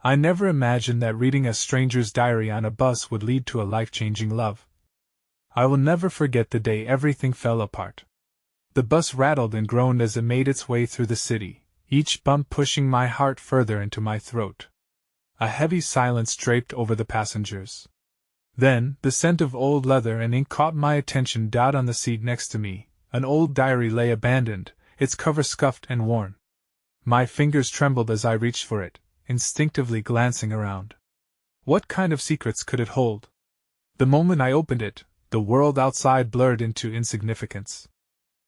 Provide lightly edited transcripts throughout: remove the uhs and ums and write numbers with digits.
I never imagined that reading a stranger's diary on a bus would lead to a life-changing love. I will never forget the day everything fell apart. The bus rattled and groaned as it made its way through the city, each bump pushing my heart further into my throat. A heavy silence draped over the passengers. Then, the scent of old leather and ink caught my attention. On the seat next to me, an old diary lay abandoned, its cover scuffed and worn. My fingers trembled as I reached for it, instinctively glancing around. What kind of secrets could it hold? The moment I opened it, the world outside blurred into insignificance.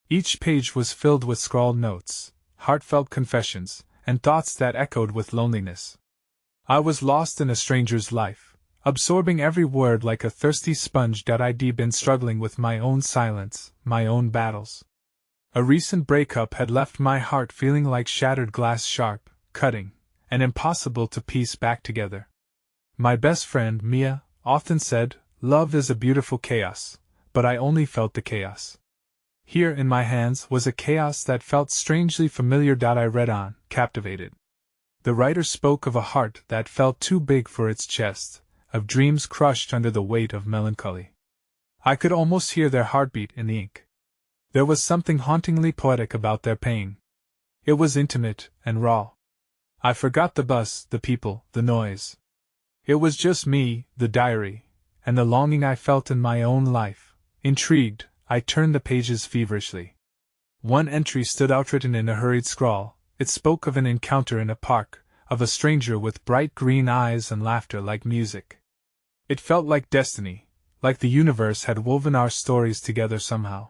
Each page was filled with scrawled notes, heartfelt confessions, and thoughts that echoed with loneliness. I was lost in a stranger's life, absorbing every word like a thirsty sponge. I'd been struggling with my own silence, my own battles. A recent breakup had left my heart feeling like shattered glass, sharp, cutting, and impossible to piece back together. My best friend, Mia, often said, "Love is a beautiful chaos," but I only felt the chaos. Here in my hands was a chaos that felt strangely familiar. I read on, captivated. The writer spoke of a heart that felt too big for its chest, of dreams crushed under the weight of melancholy. I could almost hear their heartbeat in the ink. There was something hauntingly poetic about their pain. It was intimate and raw. I forgot the bus, the people, the noise. It was just me, the diary, and the longing I felt in my own life. Intrigued, I turned the pages feverishly. One entry stood out written in a hurried scrawl. It spoke of an encounter in a park, of a stranger with bright green eyes and laughter like music. It felt like destiny, like the universe had woven our stories together somehow.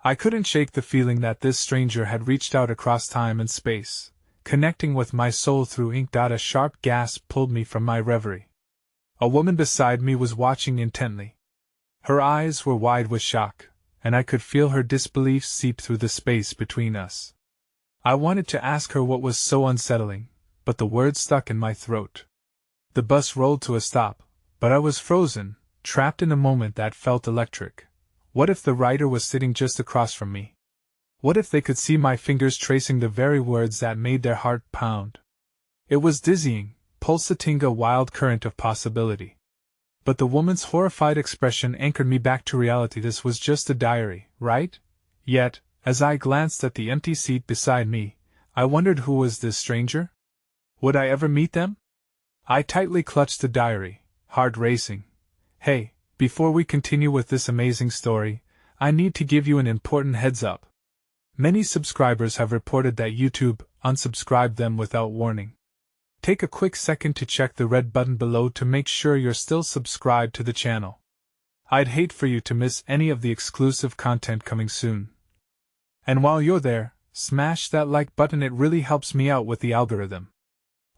I couldn't shake the feeling that this stranger had reached out across time and space, connecting with my soul through ink. A sharp gasp pulled me from my reverie. A woman beside me was watching intently. Her eyes were wide with shock, and I could feel her disbelief seep through the space between us. I wanted to ask her what was so unsettling, but the words stuck in my throat. The bus rolled to a stop, but I was frozen, trapped in a moment that felt electric. What if the writer was sitting just across from me? What if they could see my fingers tracing the very words that made their heart pound? It was dizzying, pulsating a wild current of possibility. But the woman's horrified expression anchored me back to reality. This was just a diary, right? Yet, as I glanced at the empty seat beside me, I wondered, who was this stranger? Would I ever meet them? I tightly clutched the diary, heart racing. Hey, before we continue with this amazing story, I need to give you an important heads up. Many subscribers have reported that YouTube unsubscribed them without warning. Take a quick second to check the red button below to make sure you're still subscribed to the channel. I'd hate for you to miss any of the exclusive content coming soon. And while you're there, smash that like button, it really helps me out with the algorithm.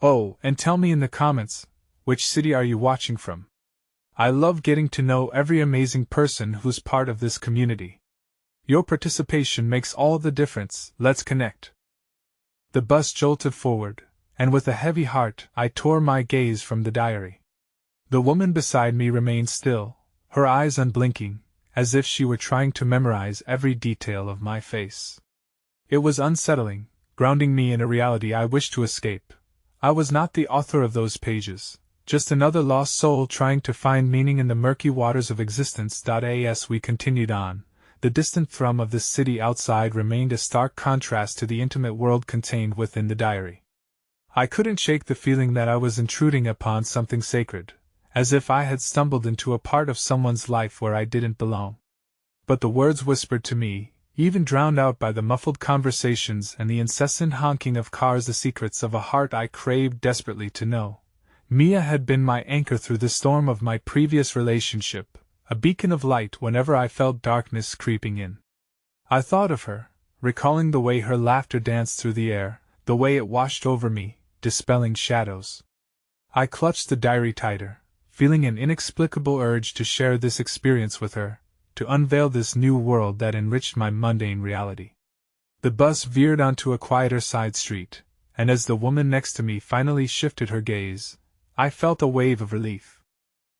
Oh, and tell me in the comments, which city are you watching from? I love getting to know every amazing person who's part of this community. Your participation makes all the difference. Let's connect. The bus jolted forward, and with a heavy heart, I tore my gaze from the diary. The woman beside me remained still, her eyes unblinking, as if she were trying to memorize every detail of my face. It was unsettling, grounding me in a reality I wished to escape. I was not the author of those pages, just another lost soul trying to find meaning in the murky waters of existence. As we continued on, the distant thrum of the city outside remained a stark contrast to the intimate world contained within the diary. I couldn't shake the feeling that I was intruding upon something sacred, as if I had stumbled into a part of someone's life where I didn't belong. But the words whispered to me, even drowned out by the muffled conversations and the incessant honking of cars, the secrets of a heart I craved desperately to know. Mia had been my anchor through the storm of my previous relationship, a beacon of light whenever I felt darkness creeping in. I thought of her, recalling the way her laughter danced through the air, the way it washed over me, dispelling shadows. I clutched the diary tighter, feeling an inexplicable urge to share this experience with her, to unveil this new world that enriched my mundane reality. The bus veered onto a quieter side street, and as the woman next to me finally shifted her gaze, I felt a wave of relief.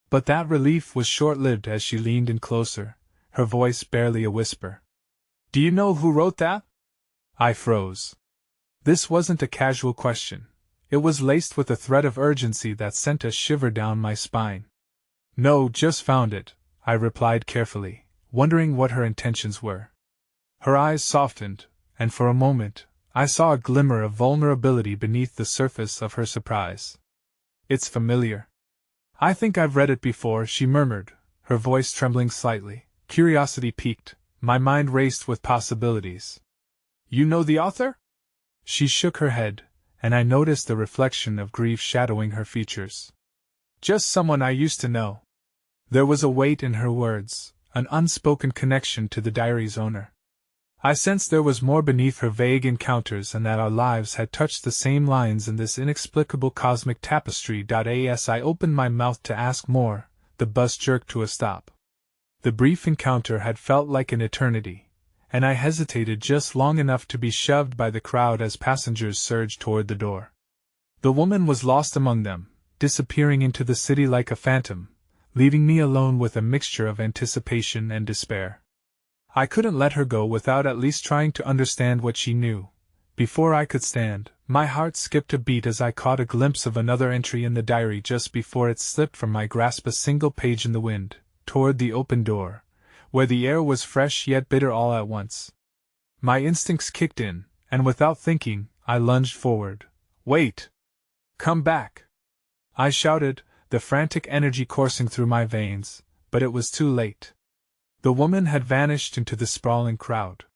But that relief was short-lived as she leaned in closer, her voice barely a whisper. "Do you know who wrote that?" I froze. This wasn't a casual question. It was laced with a thread of urgency that sent a shiver down my spine. "No, just found it," I replied carefully, wondering what her intentions were. Her eyes softened, and for a moment, I saw a glimmer of vulnerability beneath the surface of her surprise. "It's familiar. I think I've read it before," she murmured, her voice trembling slightly. Curiosity piqued, my mind raced with possibilities. "You know the author?" She shook her head, and I noticed the reflection of grief shadowing her features. "Just someone I used to know." There was a weight in her words, an unspoken connection to the diary's owner. I sensed there was more beneath her vague encounters and that our lives had touched the same lines in this inexplicable cosmic tapestry. As I opened my mouth to ask more, the bus jerked to a stop. The brief encounter had felt like an eternity, and I hesitated just long enough to be shoved by the crowd as passengers surged toward the door. The woman was lost among them, disappearing into the city like a phantom, leaving me alone with a mixture of anticipation and despair. I couldn't let her go without at least trying to understand what she knew. Before I could stand, my heart skipped a beat as I caught a glimpse of another entry in the diary just before it slipped from my grasp, a single page in the wind, toward the open door, where the air was fresh yet bitter all at once. My instincts kicked in, and without thinking, I lunged forward. "Wait! Come back!" I shouted, the frantic energy coursing through my veins, but it was too late. The woman had vanished into the sprawling crowd.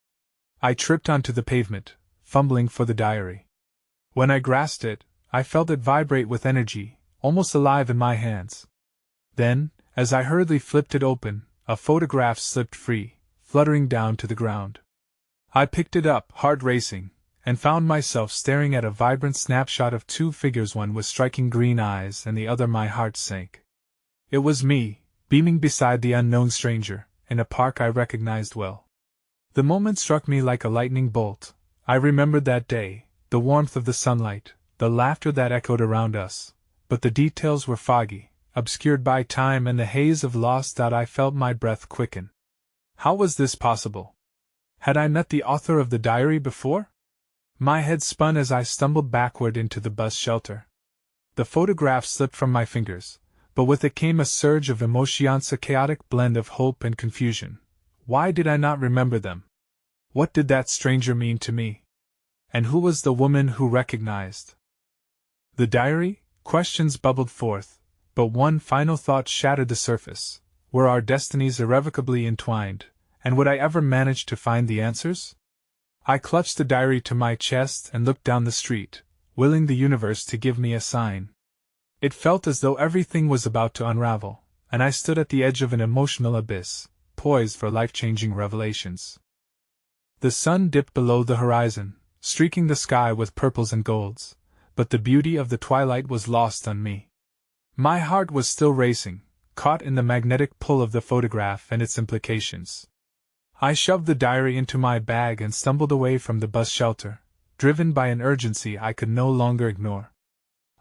I tripped onto the pavement, fumbling for the diary. When I grasped it, I felt it vibrate with energy, almost alive in my hands. Then, as I hurriedly flipped it open, a photograph slipped free, fluttering down to the ground. I picked it up, heart racing, and found myself staring at a vibrant snapshot of two figures, one with striking green eyes and the other. My heart sank. It was me, beaming beside the unknown stranger, in a park I recognized well. The moment struck me like a lightning bolt. I remembered that day, the warmth of the sunlight, the laughter that echoed around us, but the details were foggy, obscured by time and the haze of loss. I felt my breath quicken. How was this possible? Had I met the author of the diary before? My head spun as I stumbled backward into the bus shelter. The photograph slipped from my fingers, but with it came a surge of emotions, a chaotic blend of hope and confusion. Why did I not remember them? What did that stranger mean to me? And who was the woman who recognized the diary? Questions bubbled forth, but one final thought shattered the surface. Were our destinies irrevocably entwined, and would I ever manage to find the answers? I clutched the diary to my chest and looked down the street, willing the universe to give me a sign. It felt as though everything was about to unravel, and I stood at the edge of an emotional abyss, poised for life-changing revelations. The sun dipped below the horizon, streaking the sky with purples and golds, but the beauty of the twilight was lost on me. My heart was still racing, caught in the magnetic pull of the photograph and its implications. I shoved the diary into my bag and stumbled away from the bus shelter, driven by an urgency I could no longer ignore.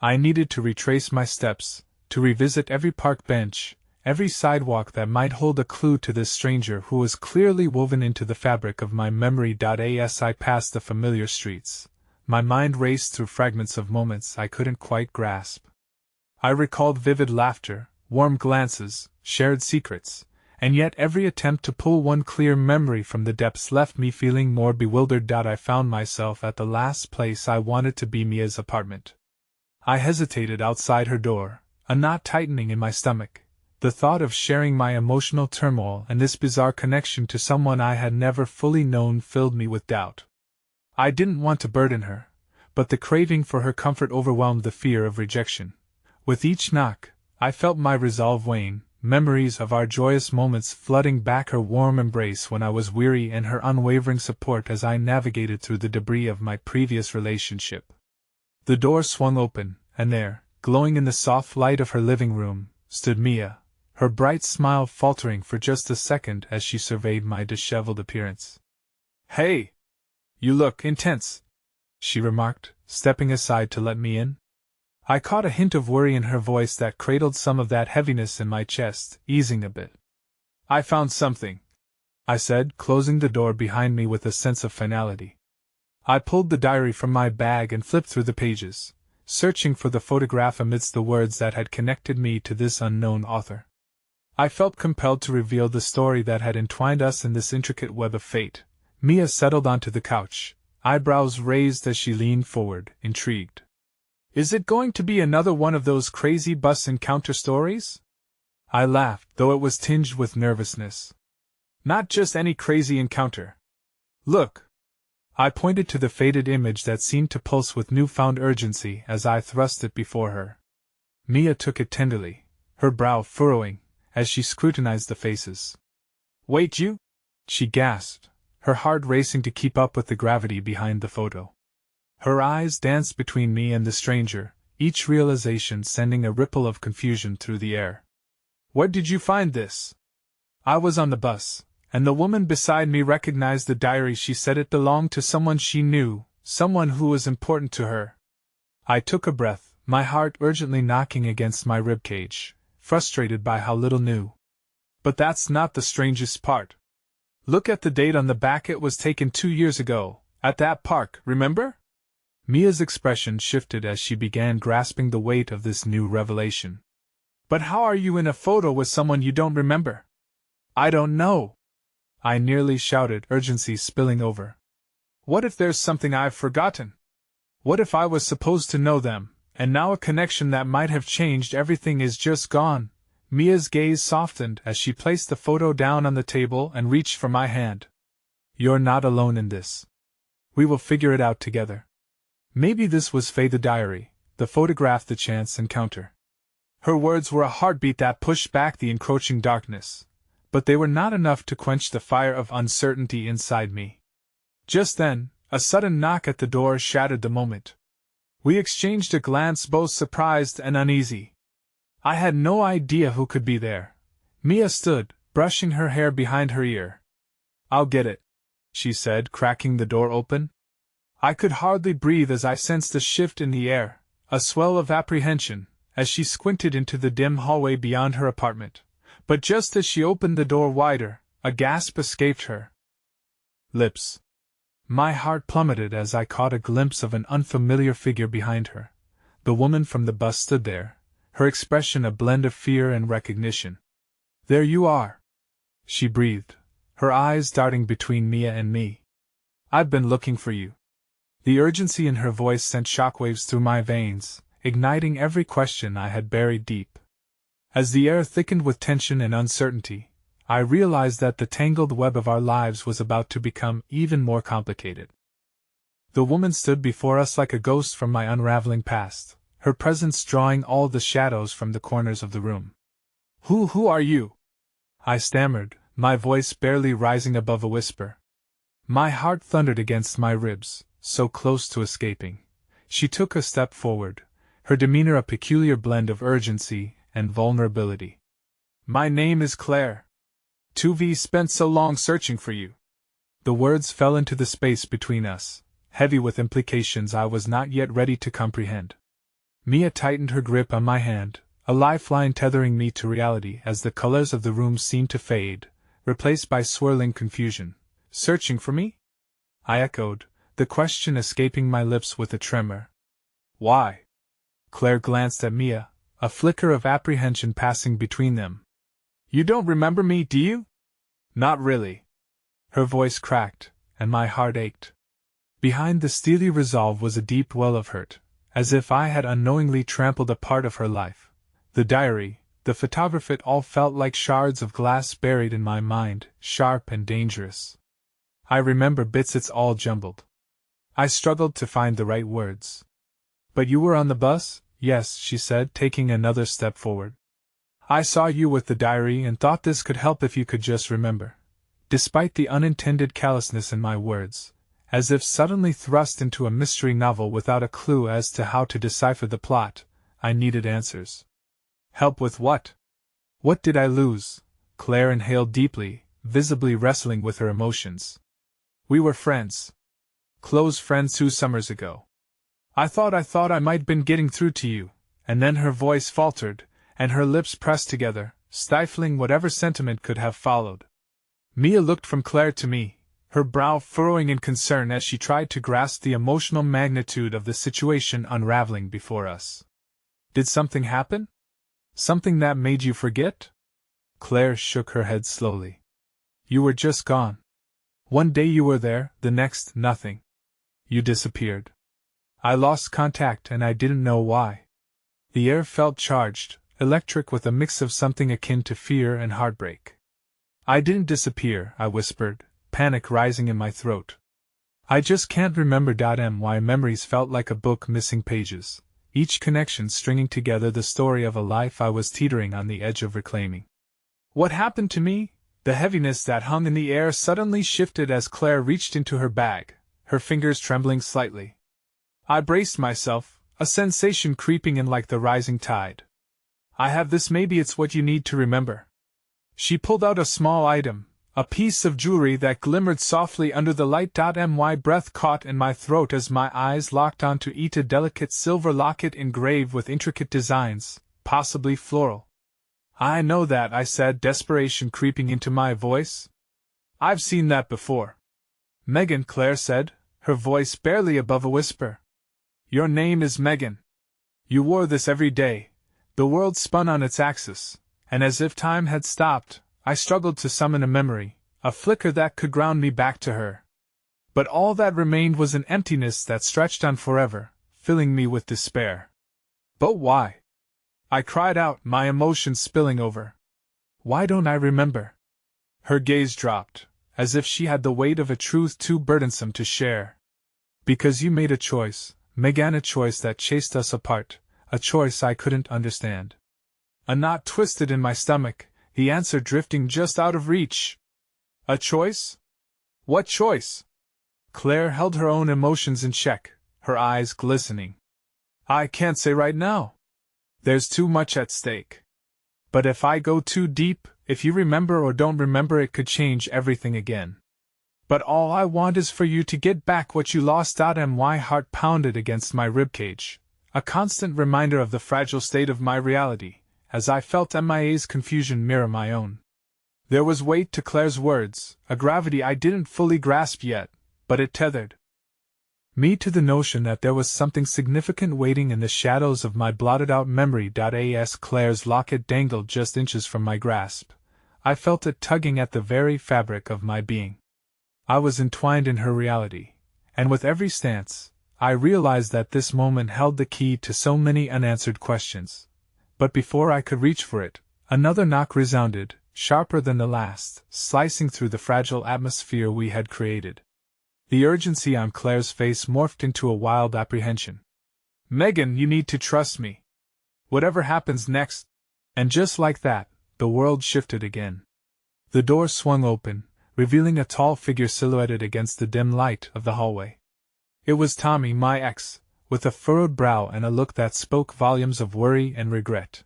I needed to retrace my steps, to revisit every park bench, every sidewalk that might hold a clue to this stranger who was clearly woven into the fabric of my memory. As I passed the familiar streets, my mind raced through fragments of moments I couldn't quite grasp. I recalled vivid laughter, warm glances, shared secrets, and yet every attempt to pull one clear memory from the depths left me feeling more bewildered. I found myself at the last place I wanted to be, Mia's apartment. I hesitated outside her door, a knot tightening in my stomach. The thought of sharing my emotional turmoil and this bizarre connection to someone I had never fully known filled me with doubt. I didn't want to burden her, but the craving for her comfort overwhelmed the fear of rejection. With each knock, I felt my resolve wane, memories of our joyous moments flooding back, her warm embrace when I was weary and her unwavering support as I navigated through the debris of my previous relationship. The door swung open, and there, glowing in the soft light of her living room, stood Mia, her bright smile faltering for just a second as she surveyed my disheveled appearance. "Hey! You look intense," she remarked, stepping aside to let me in. I caught a hint of worry in her voice that cradled some of that heaviness in my chest, easing a bit. "I found something," I said, closing the door behind me with a sense of finality. I pulled the diary from my bag and flipped through the pages, searching for the photograph amidst the words that had connected me to this unknown author. I felt compelled to reveal the story that had entwined us in this intricate web of fate. Mia settled onto the couch, eyebrows raised as she leaned forward, intrigued. Is it going to be another one of those crazy bus encounter stories? I laughed, though it was tinged with nervousness. Not just any crazy encounter. Look! I pointed to the faded image that seemed to pulse with newfound urgency as I thrust it before her. Mia took it tenderly, her brow furrowing, as she scrutinized the faces. Wait, you? She gasped, her heart racing to keep up with the gravity behind the photo. Her eyes danced between me and the stranger, each realization sending a ripple of confusion through the air. Where did you find this? I was on the bus, and the woman beside me recognized the diary. She said it belonged to someone she knew, someone who was important to her. I took a breath, my heart urgently knocking against my ribcage, frustrated by how little knew. But that's not the strangest part. Look at the date on the back. It was taken 2 years ago, at that park, remember? Mia's expression shifted as she began grasping the weight of this new revelation. But how are you in a photo with someone you don't remember? I don't know. I nearly shouted, urgency spilling over. What if there's something I've forgotten? What if I was supposed to know them, and now a connection that might have changed everything is just gone? Mia's gaze softened as she placed the photo down on the table and reached for my hand. You're not alone in this. We will figure it out together. Maybe this was Faye the diary, the photograph, the chance encounter. Her words were a heartbeat that pushed back the encroaching darkness, but they were not enough to quench the fire of uncertainty inside me. Just then, a sudden knock at the door shattered the moment. We exchanged a glance, both surprised and uneasy. I had no idea who could be there. Mia stood, brushing her hair behind her ear. I'll get it, she said, cracking the door open. I could hardly breathe as I sensed a shift in the air, a swell of apprehension, as she squinted into the dim hallway beyond her apartment. But just as she opened the door wider, a gasp escaped her lips. My heart plummeted as I caught a glimpse of an unfamiliar figure behind her. The woman from the bus stood there, her expression a blend of fear and recognition. There you are, she breathed, her eyes darting between Mia and me. I've been looking for you. The urgency in her voice sent shockwaves through my veins, igniting every question I had buried deep. As the air thickened with tension and uncertainty, I realized that the tangled web of our lives was about to become even more complicated. The woman stood before us like a ghost from my unraveling past, her presence drawing all the shadows from the corners of the room. Who are you? I stammered, my voice barely rising above a whisper. My heart thundered against my ribs, so close to escaping. She took a step forward, her demeanor a peculiar blend of urgency and vulnerability. My name is Claire. 2V spent so long searching for you. The words fell into the space between us, heavy with implications I was not yet ready to comprehend. Mia tightened her grip on my hand, a lifeline tethering me to reality as the colors of the room seemed to fade, replaced by swirling confusion. Searching for me? I echoed, the question escaping my lips with a tremor. Why? Claire glanced at Mia, a flicker of apprehension passing between them. You don't remember me, do you? Not really. Her voice cracked, and my heart ached. Behind the steely resolve was a deep well of hurt, as if I had unknowingly trampled a part of her life. The diary, the photograph, it all felt like shards of glass buried in my mind, sharp and dangerous. I remember bits, it's all jumbled. I struggled to find the right words. But you were on the bus? Yes, she said, taking another step forward. I saw you with the diary and thought this could help if you could just remember. Despite the unintended callousness in my words, as if suddenly thrust into a mystery novel without a clue as to how to decipher the plot, I needed answers. Help with what? What did I lose? Claire inhaled deeply, visibly wrestling with her emotions. We were friends. Close friends 2 summers ago. I thought I might been getting through to you, and then her voice faltered, and her lips pressed together, stifling whatever sentiment could have followed. Mia looked from Claire to me, her brow furrowing in concern as she tried to grasp the emotional magnitude of the situation unraveling before us. Did something happen? Something that made you forget? Claire shook her head slowly. You were just gone. One day you were there, the next, nothing. You disappeared. I lost contact and I didn't know why. The air felt charged, electric with a mix of something akin to fear and heartbreak. I didn't disappear, I whispered, panic rising in my throat. I just can't remember. My memories felt like a book missing pages, each connection stringing together the story of a life I was teetering on the edge of reclaiming. What happened to me? The heaviness that hung in the air suddenly shifted as Claire reached into her bag, her fingers trembling slightly. I braced myself, a sensation creeping in like the rising tide. I have this, maybe it's what you need to remember. She pulled out a small item, a piece of jewelry that glimmered softly under the light. My breath caught in my throat as my eyes locked onto a delicate silver locket engraved with intricate designs, possibly floral. I know that, I said, desperation creeping into my voice. I've seen that before. Megan, Claire said, her voice barely above a whisper. Your name is Megan. You wore this every day. The world spun on its axis, and as if time had stopped, I struggled to summon a memory, a flicker that could ground me back to her. But all that remained was an emptiness that stretched on forever, filling me with despair. But why? I cried out, my emotions spilling over. Why don't I remember? Her gaze dropped, as if she had the weight of a truth too burdensome to share. Because you made a choice, Megan, a choice that chased us apart, a choice I couldn't understand. A knot twisted in my stomach, the answer drifting just out of reach. A choice? What choice? Claire held her own emotions in check, her eyes glistening. I can't say right now. There's too much at stake. But if I go too deep, if you remember or don't remember, it could change everything again. But all I want is for you to get back what you lost. My heart pounded against my ribcage, a constant reminder of the fragile state of my reality, as I felt MIA's confusion mirror my own. There was weight to Claire's words, a gravity I didn't fully grasp yet, but it tethered me to the notion that there was something significant waiting in the shadows of my blotted-out memory. As Claire's locket dangled just inches from my grasp, I felt it tugging at the very fabric of my being. I was entwined in her reality, and with every stance, I realized that this moment held the key to so many unanswered questions. But before I could reach for it, another knock resounded, sharper than the last, slicing through the fragile atmosphere we had created. The urgency on Claire's face morphed into a wild apprehension. Megan, you need to trust me. Whatever happens next. And just like that, the world shifted again. The door swung open, revealing a tall figure silhouetted against the dim light of the hallway. It was Tommy, my ex, with a furrowed brow and a look that spoke volumes of worry and regret.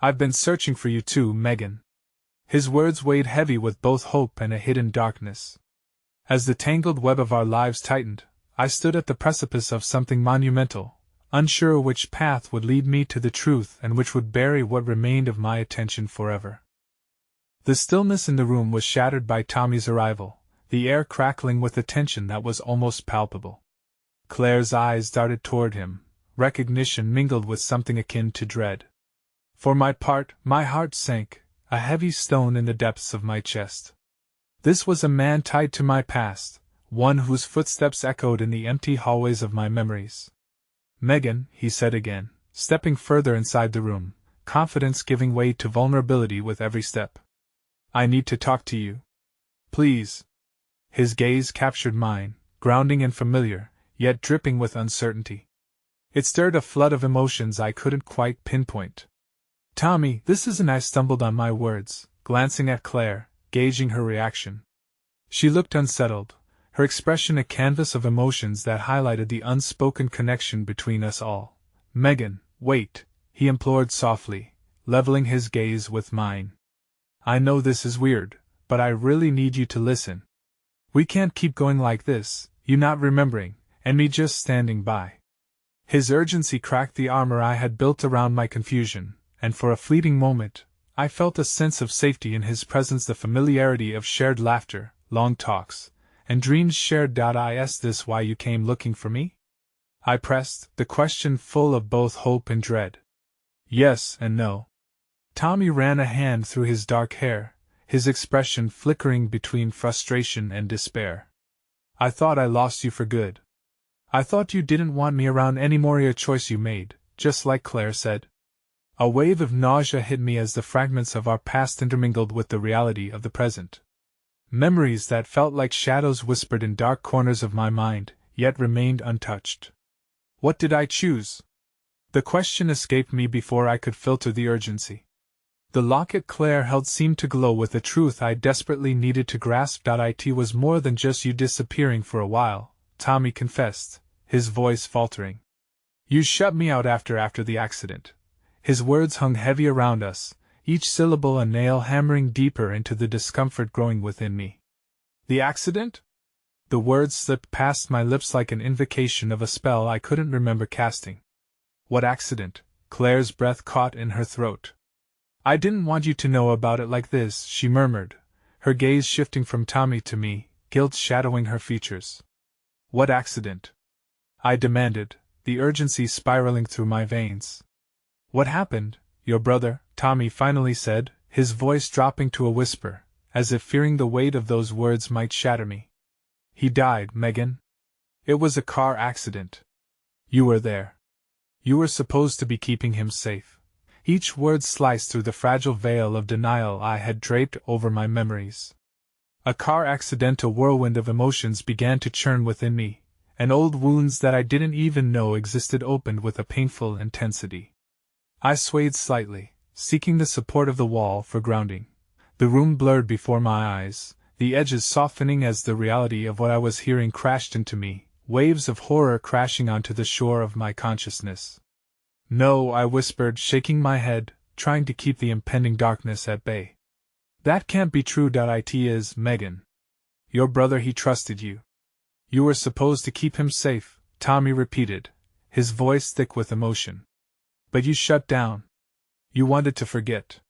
I've been searching for you too, Megan. His words weighed heavy with both hope and a hidden darkness. As the tangled web of our lives tightened, I stood at the precipice of something monumental, unsure which path would lead me to the truth and which would bury what remained of my attention forever. The stillness in the room was shattered by Tommy's arrival, the air crackling with a tension that was almost palpable. Claire's eyes darted toward him, recognition mingled with something akin to dread. For my part, my heart sank, a heavy stone in the depths of my chest. This was a man tied to my past, one whose footsteps echoed in the empty hallways of my memories. Megan, he said again, stepping further inside the room, confidence giving way to vulnerability with every step. I need to talk to you. Please. His gaze captured mine, grounding and familiar, yet dripping with uncertainty. It stirred a flood of emotions I couldn't quite pinpoint. Tommy, this isn't. I stumbled on my words, glancing at Claire, gauging her reaction. She looked unsettled, her expression a canvas of emotions that highlighted the unspoken connection between us all. Megan, wait, he implored softly, leveling his gaze with mine. I know this is weird, but I really need you to listen. We can't keep going like this, you not remembering, and me just standing by. His urgency cracked the armor I had built around my confusion, and for a fleeting moment, I felt a sense of safety in his presence, the familiarity of shared laughter, long talks, And dreams shared. Is this why you came looking for me? I pressed, the question full of both hope and dread. Yes and no. Tommy ran a hand through his dark hair, his expression flickering between frustration and despair. I thought I lost you for good. I thought you didn't want me around anymore. A choice you made, just like Claire said. A wave of nausea hit me as the fragments of our past intermingled with the reality of the present. Memories that felt like shadows whispered in dark corners of my mind, yet remained untouched. What did I choose? The question escaped me before I could filter the urgency. The locket Claire held seemed to glow with a truth I desperately needed to grasp. It was more than just you disappearing for a while, Tommy confessed, his voice faltering. You shut me out after the accident. His words hung heavy around us, each syllable a nail hammering deeper into the discomfort growing within me. The accident? The words slipped past my lips like an invocation of a spell I couldn't remember casting. What accident? Claire's breath caught in her throat. I didn't want you to know about it like this, she murmured, her gaze shifting from Tommy to me, guilt shadowing her features. What accident? I demanded, the urgency spiraling through my veins. What happened? Your brother, Tommy finally said, his voice dropping to a whisper, as if fearing the weight of those words might shatter me. He died, Megan. It was a car accident. You were there. You were supposed to be keeping him safe. Each word sliced through the fragile veil of denial I had draped over my memories. A car accident. A whirlwind of emotions began to churn within me, and old wounds that I didn't even know existed opened with a painful intensity. I swayed slightly, seeking the support of the wall for grounding. The room blurred before my eyes, the edges softening as the reality of what I was hearing crashed into me, waves of horror crashing onto the shore of my consciousness. No, I whispered, shaking my head, trying to keep the impending darkness at bay. That can't be true. It is, Megan. Your brother, he trusted you. You were supposed to keep him safe, Tommy repeated, his voice thick with emotion. But you shut down. You wanted to forget.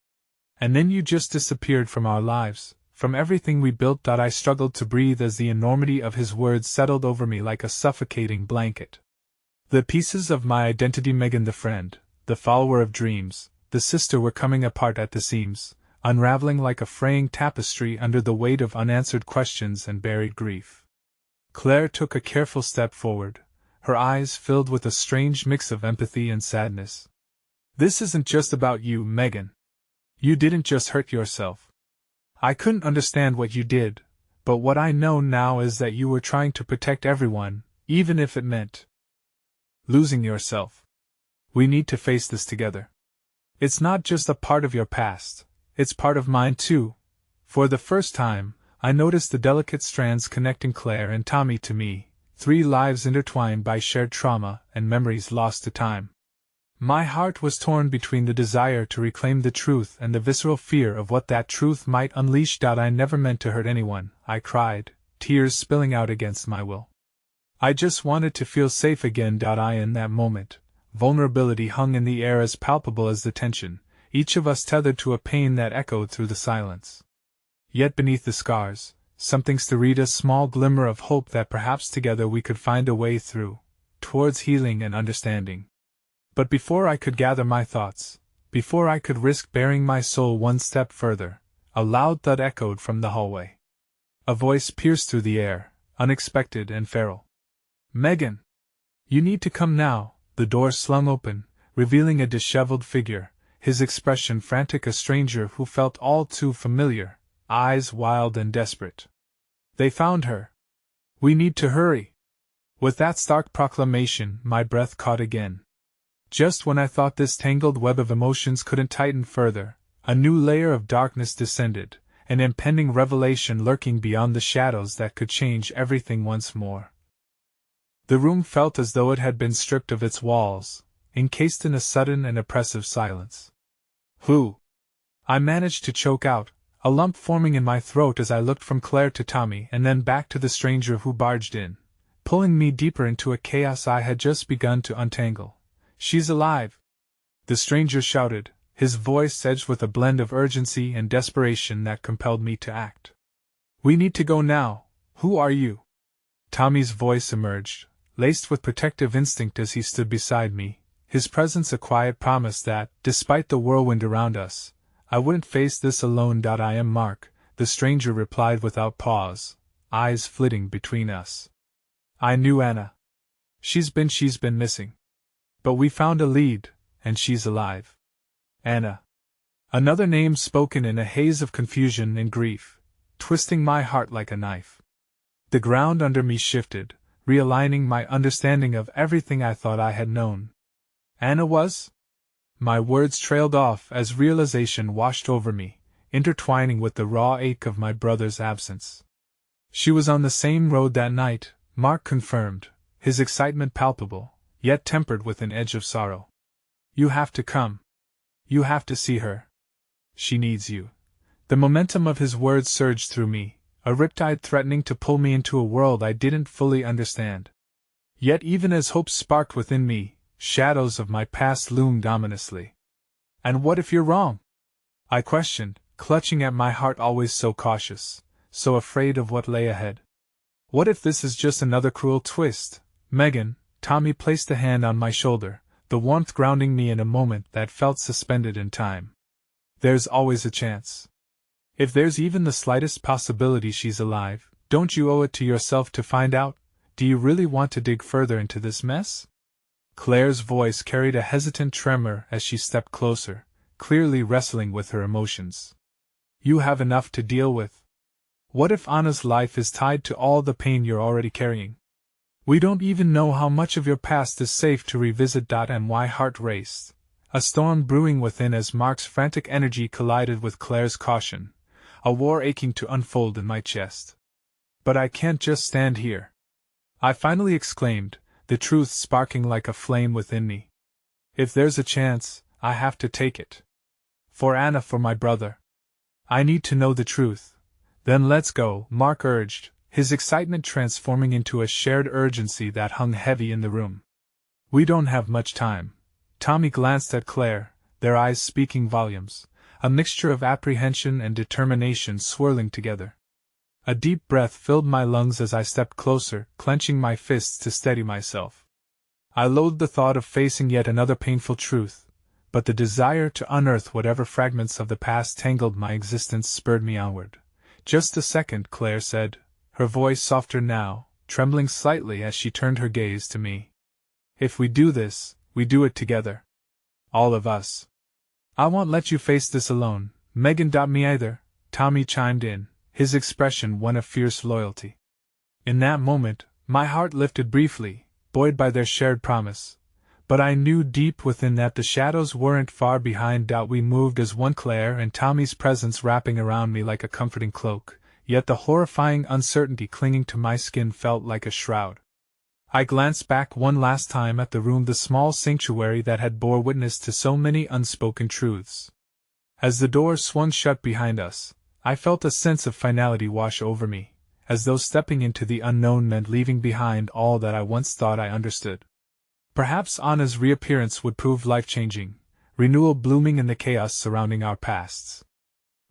And then you just disappeared from our lives, from everything we built. I struggled to breathe as the enormity of his words settled over me like a suffocating blanket. The pieces of my identity, Megan, the friend, the follower of dreams, the sister, were coming apart at the seams, unraveling like a fraying tapestry under the weight of unanswered questions and buried grief. Claire took a careful step forward, her eyes filled with a strange mix of empathy and sadness. This isn't just about you, Megan. You didn't just hurt yourself. I couldn't understand what you did, but what I know now is that you were trying to protect everyone, even if it meant losing yourself. We need to face this together. It's not just a part of your past, it's part of mine too. For the first time, I noticed the delicate strands connecting Claire and Tommy to me, 3 lives intertwined by shared trauma and memories lost to time. My heart was torn between the desire to reclaim the truth and the visceral fear of what that truth might unleash. I never meant to hurt anyone, I cried, tears spilling out against my will. I just wanted to feel safe again. In that moment, vulnerability hung in the air as palpable as the tension, each of us tethered to a pain that echoed through the silence. Yet beneath the scars, something stirred, a small glimmer of hope that perhaps together we could find a way through, towards healing and understanding. But before I could gather my thoughts, before I could risk bearing my soul one step further, a loud thud echoed from the hallway. A voice pierced through the air, unexpected and feral. Megan! You need to come now. The door slung open, revealing a disheveled figure, his expression frantic, a stranger who felt all too familiar, eyes wild and desperate. They found her. We need to hurry. With that stark proclamation, my breath caught again. Just when I thought this tangled web of emotions couldn't tighten further, a new layer of darkness descended, an impending revelation lurking beyond the shadows that could change everything once more. The room felt as though it had been stripped of its walls, encased in a sudden and oppressive silence. Who? I managed to choke out, a lump forming in my throat as I looked from Claire to Tommy and then back to the stranger who barged in, pulling me deeper into a chaos I had just begun to untangle. She's alive! The stranger shouted, his voice edged with a blend of urgency and desperation that compelled me to act. We need to go now. Who are you? Tommy's voice emerged, laced with protective instinct as he stood beside me, his presence a quiet promise that, despite the whirlwind around us, I wouldn't face this alone. I am Mark, the stranger replied without pause, eyes flitting between us. I knew Anna. She's been missing. But we found a lead, and she's alive. Anna. Another name spoken in a haze of confusion and grief, twisting my heart like a knife. The ground under me shifted, realigning my understanding of everything I thought I had known. Anna was? My words trailed off as realization washed over me, intertwining with the raw ache of my brother's absence. She was on the same road that night, Mark confirmed, his excitement palpable, yet tempered with an edge of sorrow. You have to come. You have to see her. She needs you. The momentum of his words surged through me, a riptide threatening to pull me into a world I didn't fully understand. Yet even as hope sparked within me, shadows of my past loomed ominously. And what if you're wrong? I questioned, clutching at my heart, always so cautious, so afraid of what lay ahead. What if this is just another cruel twist? Megan, Tommy placed a hand on my shoulder, the warmth grounding me in a moment that felt suspended in time. There's always a chance. If there's even the slightest possibility she's alive, don't you owe it to yourself to find out? Do you really want to dig further into this mess? Claire's voice carried a hesitant tremor as she stepped closer, clearly wrestling with her emotions. You have enough to deal with. What if Anna's life is tied to all the pain you're already carrying? We don't even know how much of your past is safe to revisit. And my heart raced, a storm brewing within as Mark's frantic energy collided with Claire's caution, a war aching to unfold in my chest. But I can't just stand here, I finally exclaimed, the truth sparking like a flame within me. If there's a chance, I have to take it. For Anna, for my brother. I need to know the truth. Then let's go, Mark urged, his excitement transforming into a shared urgency that hung heavy in the room. We don't have much time. Tommy glanced at Claire, their eyes speaking volumes, a mixture of apprehension and determination swirling together. A deep breath filled my lungs as I stepped closer, clenching my fists to steady myself. I loathed the thought of facing yet another painful truth, but the desire to unearth whatever fragments of the past tangled my existence spurred me onward. Just a second, Claire said, her voice softer now, trembling slightly as she turned her gaze to me. If we do this, we do it together. All of us. I won't let you face this alone, Megan. Me either, Tommy chimed in, his expression one of fierce loyalty. In that moment, my heart lifted briefly, buoyed by their shared promise. But I knew deep within that the shadows weren't far behind. We moved as one, Claire and Tommy's presence wrapping around me like a comforting cloak, yet the horrifying uncertainty clinging to my skin felt like a shroud. I glanced back one last time at the room, the small sanctuary that had bore witness to so many unspoken truths. As the door swung shut behind us, I felt a sense of finality wash over me, as though stepping into the unknown meant leaving behind all that I once thought I understood. Perhaps Anna's reappearance would prove life-changing, renewal blooming in the chaos surrounding our pasts.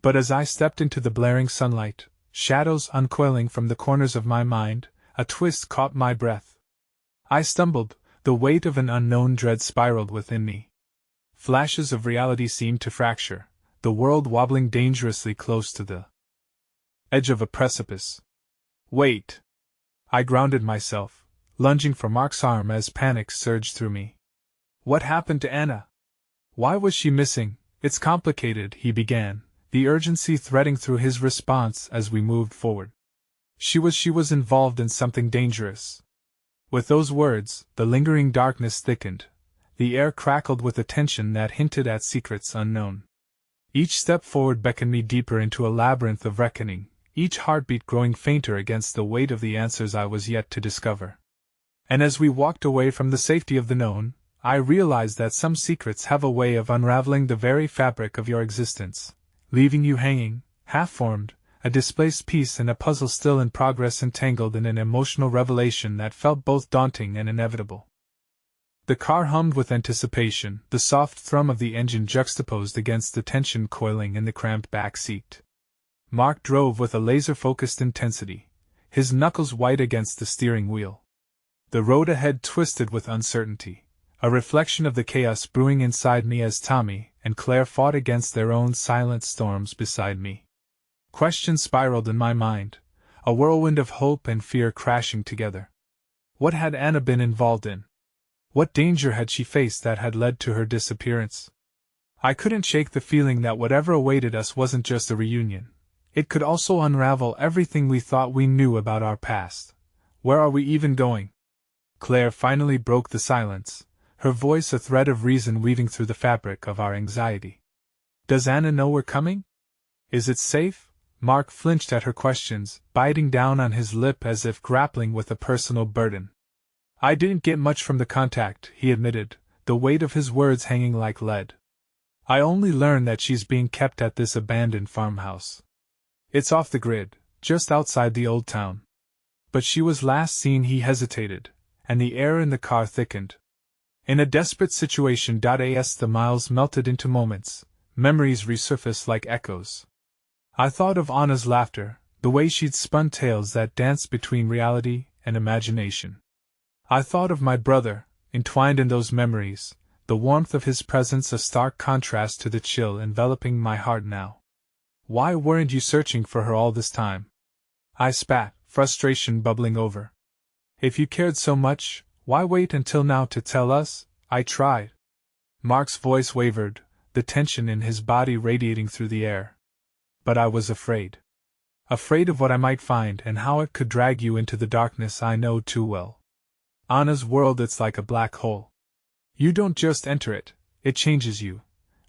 But as I stepped into the blaring sunlight, shadows uncoiling from the corners of my mind, a twist caught my breath. I stumbled, the weight of an unknown dread spiraled within me. Flashes of reality seemed to fracture, the world wobbling dangerously close to the edge of a precipice. Wait! I grounded myself, lunging for Mark's arm as panic surged through me. What happened to Anna? Why was she missing? It's complicated, he began, the urgency threading through his response as we moved forward. She was involved in something dangerous. With those words, the lingering darkness thickened. The air crackled with a tension that hinted at secrets unknown. Each step forward beckoned me deeper into a labyrinth of reckoning, each heartbeat growing fainter against the weight of the answers I was yet to discover. And as we walked away from the safety of the known, I realized that some secrets have a way of unraveling the very fabric of your existence, leaving you hanging, half-formed, a displaced piece in a puzzle still in progress, entangled in an emotional revelation that felt both daunting and inevitable. The car hummed with anticipation, the soft thrum of the engine juxtaposed against the tension coiling in the cramped back seat. Mark drove with a laser-focused intensity, his knuckles white against the steering wheel. The road ahead twisted with uncertainty, a reflection of the chaos brewing inside me as Tommy and Claire fought against their own silent storms beside me. Questions spiraled in my mind, a whirlwind of hope and fear crashing together. What had Anna been involved in? What danger had she faced that had led to her disappearance? I couldn't shake the feeling that whatever awaited us wasn't just a reunion. It could also unravel everything we thought we knew about our past. Where are we even going? Claire finally broke the silence, her voice a thread of reason weaving through the fabric of our anxiety. Does Anna know we're coming? Is it safe? Mark flinched at her questions, biting down on his lip as if grappling with a personal burden. I didn't get much from the contact, he admitted, the weight of his words hanging like lead. I only learned that she's being kept at this abandoned farmhouse. It's off the grid, just outside the old town. But she was last seen. He hesitated, and the air in the car thickened. In a desperate situation. As the miles melted into moments, memories resurfaced like echoes. I thought of Anna's laughter, the way she'd spun tales that danced between reality and imagination. I thought of my brother, entwined in those memories, the warmth of his presence a stark contrast to the chill enveloping my heart now. Why weren't you searching for her all this time? I spat, frustration bubbling over. If you cared so much, why wait until now to tell us? I tried. Mark's voice wavered, the tension in his body radiating through the air. But I was afraid. Afraid of what I might find and how it could drag you into the darkness I know too well. Anna's world, it's like a black hole. You don't just enter it, it changes you.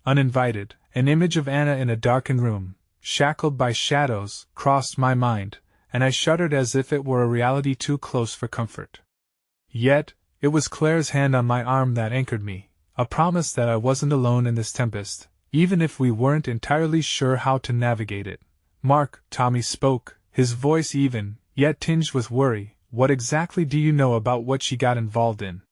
Uninvited, an image of Anna in a darkened room, shackled by shadows, crossed my mind, and I shuddered as if it were a reality too close for comfort. Yet, it was Claire's hand on my arm that anchored me, a promise that I wasn't alone in this tempest, even if we weren't entirely sure how to navigate it. Mark, Tommy spoke, his voice even, yet tinged with worry. What exactly do you know about what she got involved in?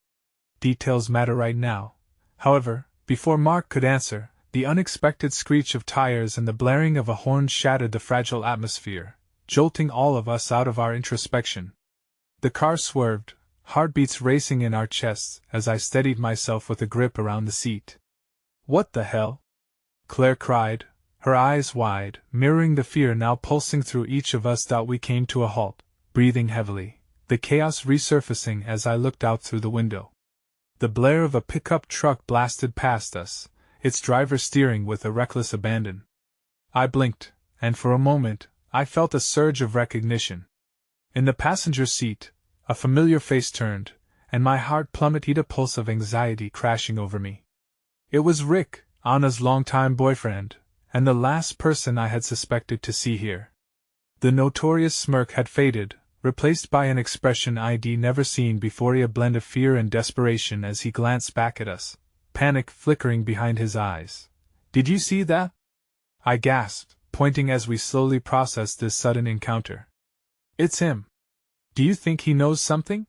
Details matter right now. However, before Mark could answer, the unexpected screech of tires and the blaring of a horn shattered the fragile atmosphere, jolting all of us out of our introspection. The car swerved, heartbeats racing in our chests as I steadied myself with a grip around the seat. What the hell? Claire cried, her eyes wide, mirroring the fear now pulsing through each of us. We came to a halt, breathing heavily, the chaos resurfacing as I looked out through the window. The blare of a pickup truck blasted past us, its driver steering with a reckless abandon. I blinked, and for a moment, I felt a surge of recognition. In the passenger seat, a familiar face turned, and my heart plummeted, a pulse of anxiety crashing over me. It was Rick, Anna's longtime boyfriend, and the last person I had suspected to see here. The notorious smirk had faded, replaced by an expression I'd never seen before, a blend of fear and desperation as he glanced back at us, panic flickering behind his eyes. Did you see that? I gasped, pointing as we slowly processed this sudden encounter. It's him. Do you think he knows something?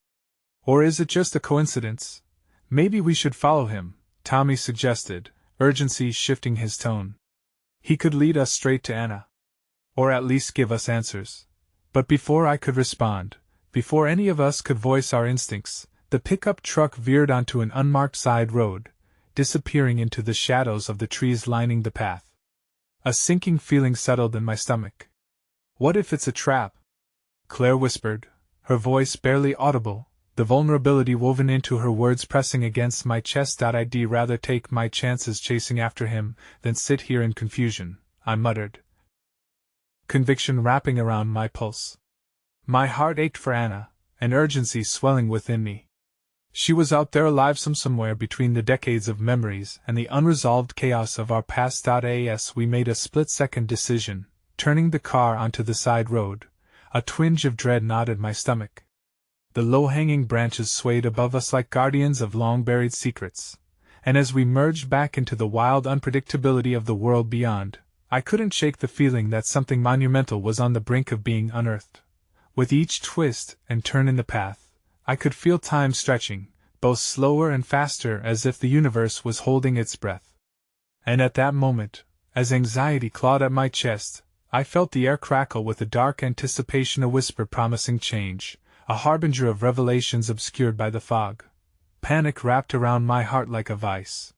Or is it just a coincidence? Maybe we should follow him, Tommy suggested, urgency shifting his tone. He could lead us straight to Anna. Or at least give us answers. But before I could respond, before any of us could voice our instincts, the pickup truck veered onto an unmarked side road, disappearing into the shadows of the trees lining the path. A sinking feeling settled in my stomach. What if it's a trap? Claire whispered, her voice barely audible, the vulnerability woven into her words pressing against my chest. I'd rather take my chances chasing after him than sit here in confusion, I muttered, conviction wrapping around my pulse. My heart ached for Anna, an urgency swelling within me. She was out there alive somewhere between the decades of memories and the unresolved chaos of our past. As we made a split-second decision, turning the car onto the side road, a twinge of dread knotted my stomach. The low-hanging branches swayed above us like guardians of long-buried secrets, and as we merged back into the wild unpredictability of the world beyond, I couldn't shake the feeling that something monumental was on the brink of being unearthed. With each twist and turn in the path, I could feel time stretching, both slower and faster, as if the universe was holding its breath. And at that moment, as anxiety clawed at my chest, I felt the air crackle with a dark anticipation, a whisper promising change, a harbinger of revelations obscured by the fog. Panic wrapped around my heart like a vice.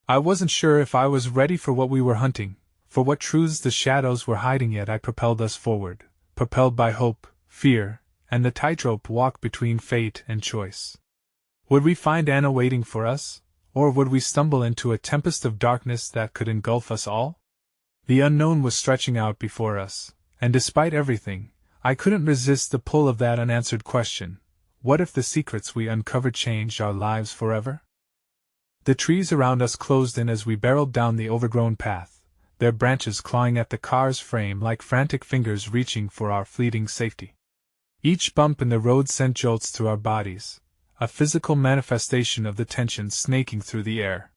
I wasn't sure if I was ready for what we were hunting, for what truths the shadows were hiding, yet I propelled us forward, propelled by hope, fear, and the tightrope walk between fate and choice. Would we find Anna waiting for us, or would we stumble into a tempest of darkness that could engulf us all? The unknown was stretching out before us, and despite everything, I couldn't resist the pull of that unanswered question: what if the secrets we uncovered changed our lives forever? The trees around us closed in as we barreled down the overgrown path, their branches clawing at the car's frame like frantic fingers reaching for our fleeting safety. Each bump in the road sent jolts through our bodies, a physical manifestation of the tension snaking through the air.